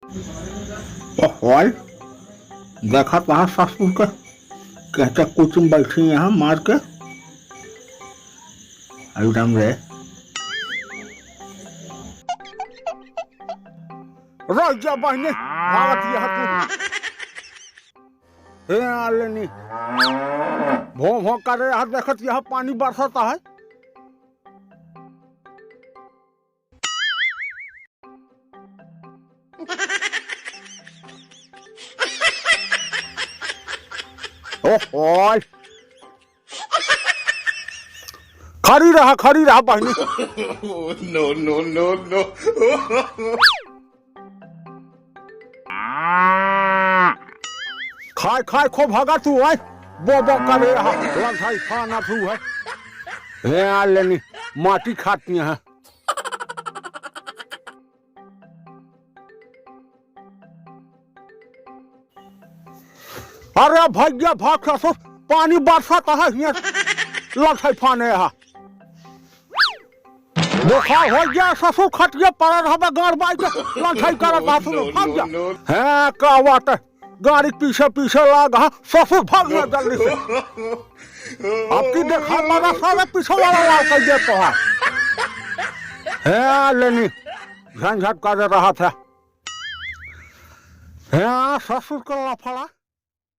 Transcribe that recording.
और देखा कहा ससुर के कहते कुछ बैठी यहाँ मार के एकदम रे रह जा बहने भागत यह तू हे आलेनी भों भों करे यहाँ देखत यहाँ पानी बरसता है। ओह खड़ी रहा बहनी। नो नो नो नो खाए खो भागा तू है बो करे रहा खाना तू है हे आ लेनी माटी खाती है। अरे भैया भाग ससुर पानी बरसाता है लड़ाई फाने है देखा हो गया ससुर खटिया पड़ा रहा गाड़ बाई के लड़ाई करत भाग जा है का बात है गाड़ी पीछे लगा ससुर भाग गया जल्दी से अब की देखा लगा सारे पीछे वाला ला कर देता है लेनी झंझट कर रहा था है ससुर को लफड़ा।